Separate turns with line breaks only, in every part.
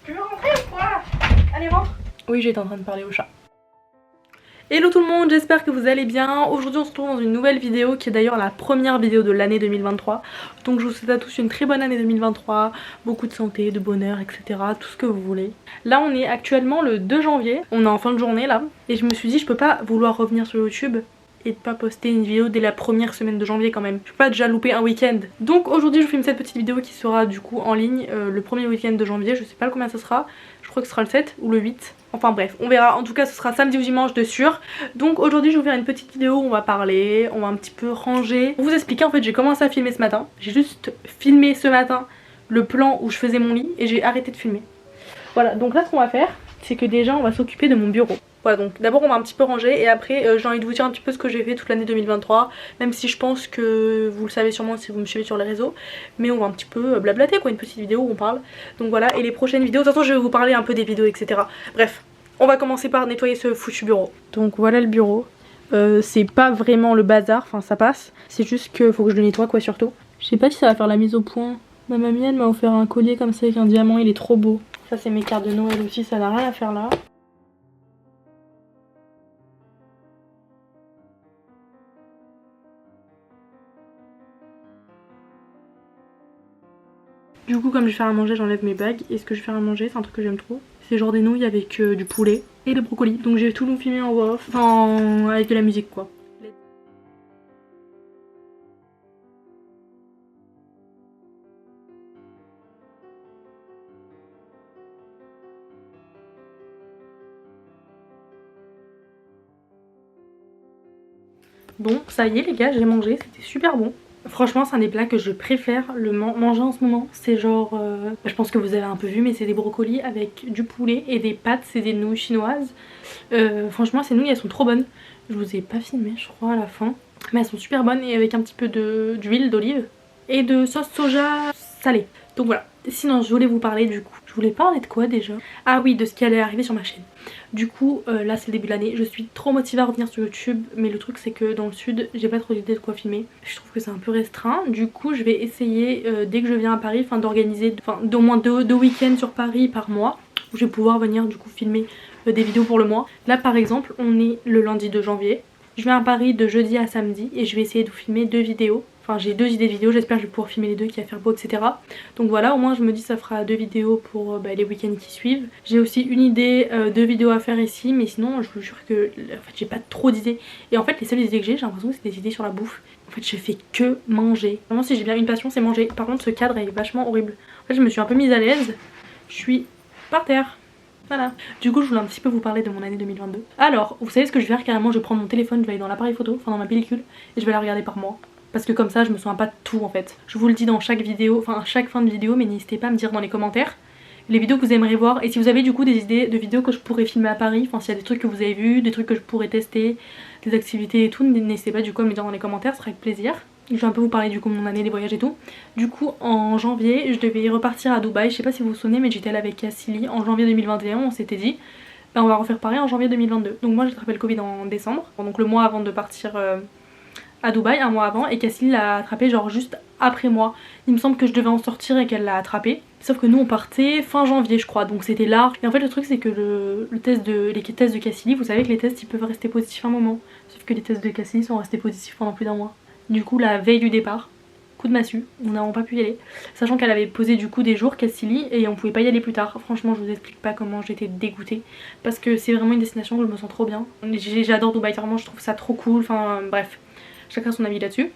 Tu veux rentrer ou quoi? Allez, rentre. Oui, j'étais en train de parler au chat. Hello tout le monde, j'espère que vous allez bien. Aujourd'hui on se retrouve dans une nouvelle vidéo qui est d'ailleurs la première vidéo de l'année 2023. Donc je vous souhaite à tous une très bonne année 2023, beaucoup de santé, de bonheur, etc. Tout ce que vous voulez. Là on est actuellement le 2 janvier, on est en fin de journée là. Et je me suis dit je peux pas vouloir revenir sur YouTube et de pas poster une vidéo dès la première semaine de janvier quand même. Je peux pas déjà louper un week-end. Donc aujourd'hui je vous filme cette petite vidéo qui sera du coup en ligne le premier week-end de janvier. Je sais pas combien ça sera, je crois que ce sera le 7 ou le 8. Enfin bref, on verra. En tout cas ce sera samedi ou dimanche de sûr. Donc aujourd'hui je vais vous faire une petite vidéo où on va parler, on va un petit peu ranger. Pour vous expliquer, en fait j'ai commencé à filmer ce matin. J'ai juste filmé ce matin le plan où je faisais mon lit et j'ai arrêté de filmer. Voilà, donc là ce qu'on va faire, c'est que déjà on va s'occuper de mon bureau. Voilà, donc d'abord on va un petit peu ranger et après j'ai envie de vous dire un petit peu ce que j'ai fait toute l'année 2023. Même si je pense que vous le savez sûrement si vous me suivez sur les réseaux. Mais on va un petit peu blablater quoi, une petite vidéo où on parle. Donc voilà, et les prochaines vidéos, de toute façon je vais vous parler un peu des vidéos etc. Bref, on va commencer par nettoyer ce foutu bureau. Donc voilà le bureau. C'est pas vraiment le bazar, enfin ça passe. C'est juste que faut que je le nettoie quoi surtout. Je sais pas si ça va faire la mise au point. Ma mamie elle m'a offert un collier comme ça avec un diamant, il est trop beau. Ça c'est mes cartes de Noël aussi, ça n'a rien à faire là. Du coup comme je vais faire à manger j'enlève mes bagues et ce que je vais faire à manger c'est un truc que j'aime trop. C'est genre des nouilles avec du poulet et des brocolis. Donc j'ai tout filmé en voix off, enfin avec de la musique quoi. Bon ça y est les gars, j'ai mangé, c'était super bon. Franchement c'est un des plats que je préfère manger en ce moment. C'est genre, je pense que vous avez un peu vu mais c'est des brocolis avec du poulet et des pâtes, c'est des nouilles chinoises. Franchement ces nouilles elles sont trop bonnes. Je vous ai pas filmé je crois à la fin. Mais elles sont super bonnes et avec un petit peu d'huile d'olive et de sauce soja salée. Donc voilà. Sinon je voulais vous parler du coup. Je voulais parler de quoi déjà? Ah oui, de ce qui allait arriver sur ma chaîne. Du coup là c'est le début de l'année, je suis trop motivée à revenir sur YouTube. Mais le truc c'est que dans le sud j'ai pas trop d'idées de quoi filmer. Je trouve que c'est un peu restreint. Du coup je vais essayer dès que je viens à Paris d'organiser d'au moins deux week-ends sur Paris par mois. Où je vais pouvoir venir du coup filmer des vidéos pour le mois. Là par exemple on est le lundi 2 janvier. Je viens à Paris de jeudi à samedi et je vais essayer de vous filmer 2 vidéos. Enfin j'ai 2 idées de vidéos, j'espère que je vais pouvoir filmer les 2 qui va faire beau etc. Donc voilà, au moins je me dis ça fera 2 vidéos pour les week-ends qui suivent. J'ai aussi une idée de vidéos à faire ici, mais sinon je vous jure que en fait j'ai pas trop d'idées. Et en fait les seules idées que j'ai l'impression que c'est des idées sur la bouffe. En fait je fais que manger. Vraiment si j'ai bien une passion c'est manger. Par contre ce cadre est vachement horrible. En fait je me suis un peu mise à l'aise. Je suis par terre. Voilà. Du coup je voulais un petit peu vous parler de mon année 2022. Alors vous savez ce que je vais faire carrément, je vais prendre mon téléphone, je vais aller dans l'appareil photo, enfin dans ma pellicule, et je vais la regarder par mois. Parce que comme ça je me souviens pas de tout en fait. Je vous le dis dans chaque vidéo, enfin chaque fin de vidéo, mais n'hésitez pas à me dire dans les commentaires les vidéos que vous aimeriez voir. Et si vous avez du coup des idées de vidéos que je pourrais filmer à Paris, enfin s'il y a des trucs que vous avez vus, des trucs que je pourrais tester, des activités et tout, n'hésitez pas du coup à me dire dans les commentaires, ce sera avec plaisir. Je vais un peu vous parler du coup de mon année, des voyages et tout. Du coup en janvier je devais repartir à Dubaï, je sais pas si vous vous souvenez mais j'étais là avec Cassili en janvier 2021, on s'était dit ben, on va refaire pareil en janvier 2022. Donc moi j'ai attrapé le Covid en décembre, donc le mois avant de partir à Dubaï, un mois avant, et Cassili l'a attrapé genre juste après moi. Il me semble que je devais en sortir et qu'elle l'a attrapé. Sauf que nous on partait fin janvier je crois, donc c'était large. Et en fait le truc c'est que les tests de Cassili, vous savez que les tests ils peuvent rester positifs un moment. Sauf que les tests de Cassili sont restés positifs pendant plus d'un mois. Du coup la veille du départ, coup de massue, nous n'avons pas pu y aller. Sachant qu'elle avait posé du coup des jours Cassili et on pouvait pas y aller plus tard. Franchement je vous explique pas comment j'étais dégoûtée. Parce que c'est vraiment une destination où je me sens trop bien. J'adore Dubaï, vraiment je trouve ça trop cool, enfin bref. Chacun son avis là-dessus.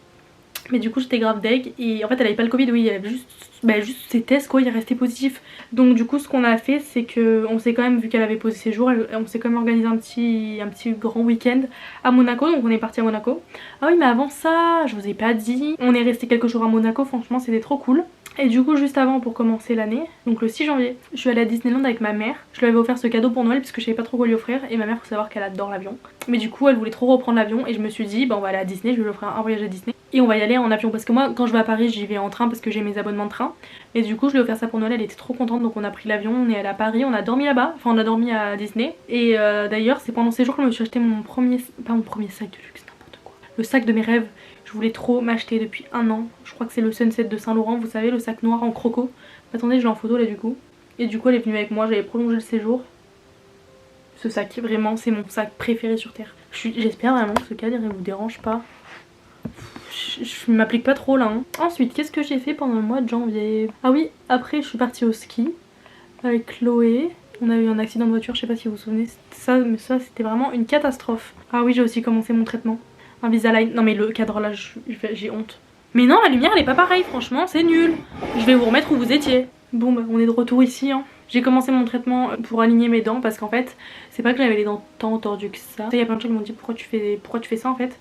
Mais du coup j'étais grave deg et en fait elle avait pas le Covid, oui elle avait juste ses tests quoi, il restait positif. Donc du coup ce qu'on a fait c'est que on s'est quand même, vu qu'elle avait posé ses jours, on s'est quand même organisé un petit grand week-end à Monaco. Donc on est parti à Monaco. Ah oui mais avant ça je vous ai pas dit, on est resté quelques jours à Monaco, franchement c'était trop cool. Et du coup juste avant pour commencer l'année, donc le 6 janvier, je suis allée à Disneyland avec ma mère. Je lui avais offert ce cadeau pour Noël parce que je savais pas trop quoi lui offrir. Et ma mère, faut savoir qu'elle adore l'avion. Mais du coup elle voulait trop reprendre l'avion et je me suis dit bah on va aller à Disney, je vais lui offrir un voyage à Disney. Et on va y aller en avion parce que moi quand je vais à Paris j'y vais en train parce que j'ai mes abonnements de train. Et du coup je lui ai offert ça pour Noël, elle était trop contente donc on a pris l'avion, on est allé à Paris, on a dormi là-bas. Enfin on a dormi à Disney. Et d'ailleurs c'est pendant ces jours que je me suis acheté mon premier sac de luxe, n'importe quoi. Le sac de mes rêves. Je voulais trop m'acheter depuis un an. Je crois que c'est le Sunset de Saint Laurent, vous savez, le sac noir en croco. Attendez, je l'ai en photo là du coup. Et du coup elle est venue avec moi, j'avais prolongé le séjour. Ce sac, vraiment c'est mon sac préféré sur terre. J'espère vraiment que ce cadre ne vous dérange pas. Je m'applique pas trop là hein. Ensuite qu'est-ce que j'ai fait pendant le mois de janvier? Ah oui, après je suis partie au ski avec Chloé. On a eu un accident de voiture, je sais pas si vous vous souvenez ça, mais ça c'était vraiment une catastrophe. Ah oui, j'ai aussi commencé mon traitement Invisalign. Non mais le cadre là j'ai honte. Mais non, la lumière elle est pas pareille, franchement c'est nul. Je vais vous remettre où vous étiez. Bon bah on est de retour ici hein. J'ai commencé mon traitement pour aligner mes dents parce qu'en fait c'est pas que j'avais les dents tant tordues que ça. Il y a plein de gens qui m'ont dit pourquoi tu fais ça en fait.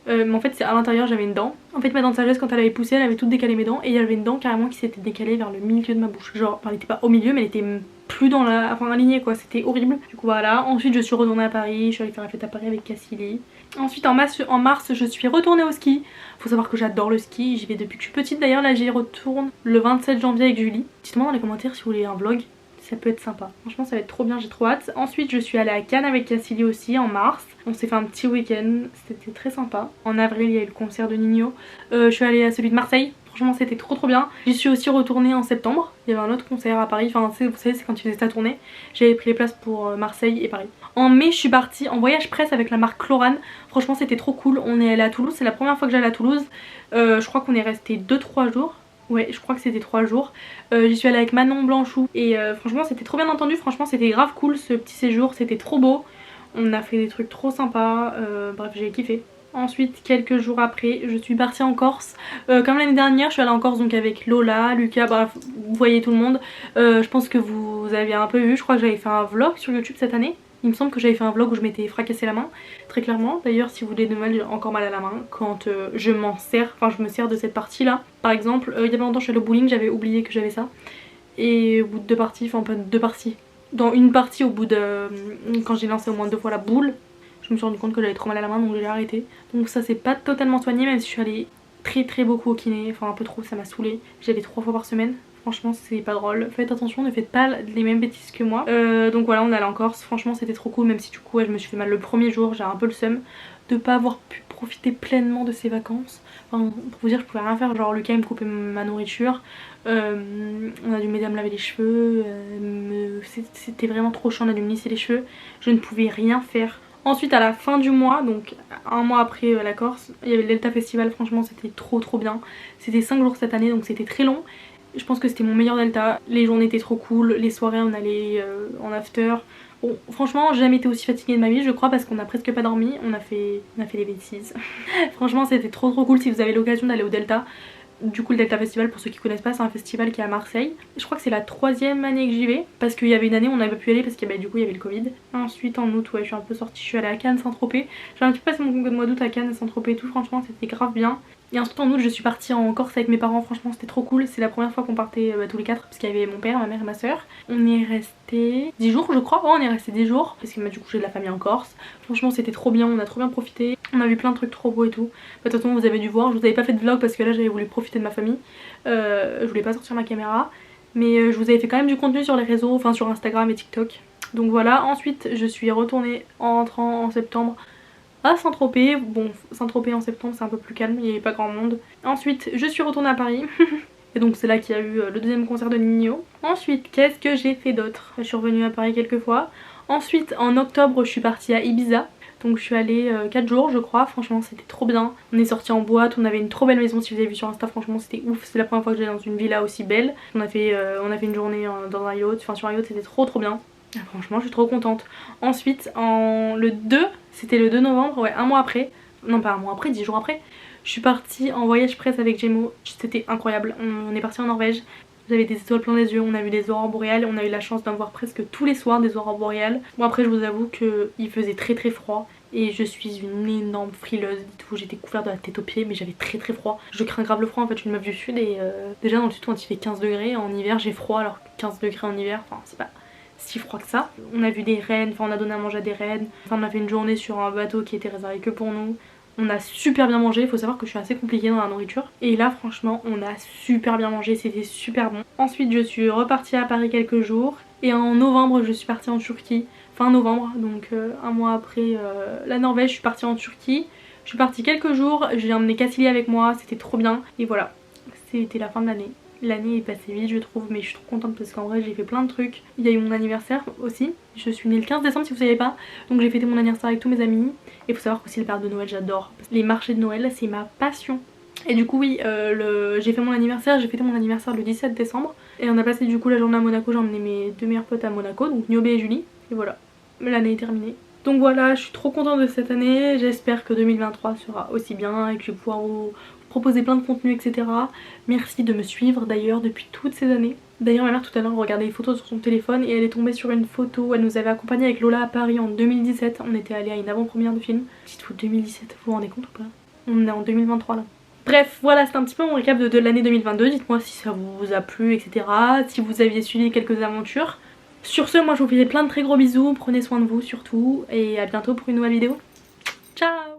Mais en fait c'est à l'intérieur j'avais une dent. En fait ma dent de sagesse quand elle avait poussé elle avait toute décalé mes dents. Et il y avait une dent carrément qui s'était décalée vers le milieu de ma bouche. Genre enfin, elle était pas au milieu mais elle était plus dans la... enfin alignée quoi, c'était horrible. Du coup voilà, ensuite je suis retournée à Paris, je suis allée faire la fête à Paris avec Cassilie. Ensuite en mars je suis retournée au ski. Faut savoir que j'adore le ski, j'y vais depuis que je suis petite d'ailleurs. Là j'y retourne le 27 janvier avec Julie. Dites-moi dans les commentaires si vous voulez un vlog, ça peut être sympa. Franchement ça va être trop bien, j'ai trop hâte. Ensuite je suis allée à Cannes avec Cassilie aussi en mars. On s'est fait un petit week-end, c'était très sympa. En avril il y a eu le concert de Nino. Je suis allée à celui de Marseille. Franchement c'était trop bien. J'y suis aussi retournée en septembre. Il y avait un autre concert à Paris, enfin vous savez c'est quand tu faisais ta tournée. J'avais pris les places pour Marseille et Paris. En mai je suis partie en voyage presse avec la marque Chlorane. Franchement c'était trop cool, on est allé à Toulouse, c'est la première fois que j'allais à Toulouse. Je crois qu'on est resté 2-3 jours. Ouais je crois que c'était 3 jours. J'y suis allée avec Manon Blanchou et franchement c'était trop bien entendu. Franchement c'était grave cool ce petit séjour, c'était trop beau. On a fait des trucs trop sympas, bref j'ai kiffé. Ensuite quelques jours après je suis partie en Corse. Comme l'année dernière je suis allée en Corse donc avec Lola, Lucas, bref vous voyez tout le monde. Je pense que vous avez un peu vu, je crois que j'avais fait un vlog sur YouTube cette année. Il me semble que j'avais fait un vlog où je m'étais fracassé la main, très clairement. D'ailleurs si vous voulez de mal, j'ai encore mal à la main quand je m'en sers, enfin je me sers de cette partie là. Par exemple il y a pas longtemps je suis allée au bowling, j'avais oublié que j'avais ça. Et au bout de 2 parties, enfin pas 2 parties, dans une partie au bout de... quand j'ai lancé au moins 2 fois la boule, je me suis rendu compte que j'avais trop mal à la main donc j'ai arrêté. Donc ça c'est pas totalement soigné même si je suis allée très beaucoup au kiné, enfin un peu trop, ça m'a saoulée. J'allais 3 fois par semaine. Franchement c'est pas drôle, faites attention, ne faites pas les mêmes bêtises que moi. Donc voilà on est allé en Corse, franchement c'était trop cool même si du coup ouais, je me suis fait mal le premier jour, j'ai un peu le seum de pas avoir pu profiter pleinement de ces vacances. Enfin, pour vous dire je pouvais rien faire, genre Lucas il me coupait ma nourriture, on a dû m'aider à me laver les cheveux, c'était vraiment trop chiant, on a dû me lisser les cheveux, je ne pouvais rien faire. Ensuite à la fin du mois, donc un mois après la Corse, il y avait le Delta Festival, franchement c'était trop bien. C'était 5 jours cette année donc c'était très long. Je pense que c'était mon meilleur Delta, les journées étaient trop cool, les soirées on allait en after. Bon franchement j'ai jamais été aussi fatiguée de ma vie je crois parce qu'on a presque pas dormi, on a fait des bêtises. Franchement c'était trop cool si vous avez l'occasion d'aller au Delta. Du coup le Delta Festival pour ceux qui connaissent pas c'est un festival qui est à Marseille. Je crois que c'est la 3e année que j'y vais parce qu'il y avait une année où on n'avait pas pu y aller parce que du coup il y avait le Covid. Ensuite en août ouais je suis un peu sortie, je suis allée à Cannes, Saint-Tropez. J'ai un petit peu passé mon mois d'août à Cannes, Saint-Tropez et tout, franchement c'était grave bien. Et ensuite en août je suis partie en Corse avec mes parents, franchement c'était trop cool. C'est la première fois qu'on partait tous les 4 parce qu'il y avait mon père, ma mère et ma soeur. On est resté 10 jours je crois, ouais on est resté 10 jours parce que du coup j'ai de la famille en Corse. Franchement c'était trop bien, on a trop bien profité. On a vu plein de trucs trop beaux et tout. De toute façon vous avez dû voir, je vous avais pas fait de vlog parce que là j'avais voulu profiter de ma famille. Je voulais pas sortir ma caméra. Mais je vous avais fait quand même du contenu sur les réseaux, enfin sur Instagram et TikTok. Donc voilà, ensuite je suis retournée en rentrant en septembre à Saint-Tropez. Bon Saint-Tropez en septembre c'est un peu plus calme, il n'y avait pas grand monde. Ensuite je suis retournée à Paris. Et donc c'est là qu'il y a eu le deuxième concert de Nino. Ensuite qu'est-ce que j'ai fait d'autre? Je suis revenue à Paris quelques fois. Ensuite en octobre je suis partie à Ibiza. Donc je suis allée 4 jours je crois, franchement c'était trop bien. On est sorti en boîte, on avait une trop belle maison si vous avez vu sur Insta, franchement c'était ouf. C'est la première fois que j'allais dans une villa aussi belle. On a fait une journée dans un yacht, enfin sur un yacht, c'était trop bien. Ah, franchement je suis trop contente. Ensuite le 2, c'était le 2 novembre, ouais un mois après. Non pas un mois après, 10 jours après. Je suis partie en voyage presse avec Gémeaux, c'était incroyable. On est parti en Norvège. J'avais des étoiles plein les yeux, on a vu des aurores boréales, on a eu la chance d'en voir presque tous les soirs des aurores boréales. Bon après je vous avoue qu'il faisait très froid et je suis une énorme frileuse et tout, j'étais couverte de la tête aux pieds mais j'avais très froid. Je crains grave le froid en fait, je suis une meuf du sud et déjà dans le sud quand il fait 15 degrés en hiver j'ai froid alors que 15 degrés en hiver, enfin c'est pas si froid que ça. On a vu des rennes, enfin on a donné à manger à des rennes, enfin on a fait une journée sur un bateau qui était réservé que pour nous. On a super bien mangé, il faut savoir que je suis assez compliquée dans la nourriture. Et là franchement on a super bien mangé, c'était super bon. Ensuite je suis repartie à Paris quelques jours. Et en novembre je suis partie en Turquie. Fin novembre, donc un mois après la Norvège, je suis partie en Turquie. Je suis partie quelques jours, j'ai emmené Cassilie avec moi, c'était trop bien. Et voilà, c'était la fin de l'année. L'année est passée vite je trouve, mais je suis trop contente parce qu'en vrai j'ai fait plein de trucs. Il y a eu mon anniversaire aussi, je suis née le 15 décembre si vous savez pas, donc j'ai fêté mon anniversaire avec tous mes amis. Et faut savoir qu'aussi les périodes de Noël j'adore, les marchés de Noël c'est ma passion. Et du coup oui, j'ai fait mon anniversaire, j'ai fêté mon anniversaire le 17 décembre. Et on a passé du coup la journée à Monaco, j'ai emmené mes deux meilleurs potes à Monaco, donc Niobé et Julie. Et voilà, l'année est terminée. Donc voilà, je suis trop contente de cette année, j'espère que 2023 sera aussi bien et que je vais pouvoir vous proposer plein de contenus etc. Merci de me suivre d'ailleurs depuis toutes ces années. D'ailleurs ma mère tout à l'heure regardait les photos sur son téléphone et elle est tombée sur une photo, elle nous avait accompagnés avec Lola à Paris en 2017, on était allés à une avant-première de film. Dites-vous 2017, vous vous rendez compte ou pas? On est en 2023 là. Bref, voilà, c'est un petit peu mon récap de l'année 2022, dites-moi si ça vous a plu etc, si vous aviez suivi quelques aventures. Sur ce, moi je vous fais plein de très gros bisous, prenez soin de vous surtout, et à bientôt pour une nouvelle vidéo. Ciao!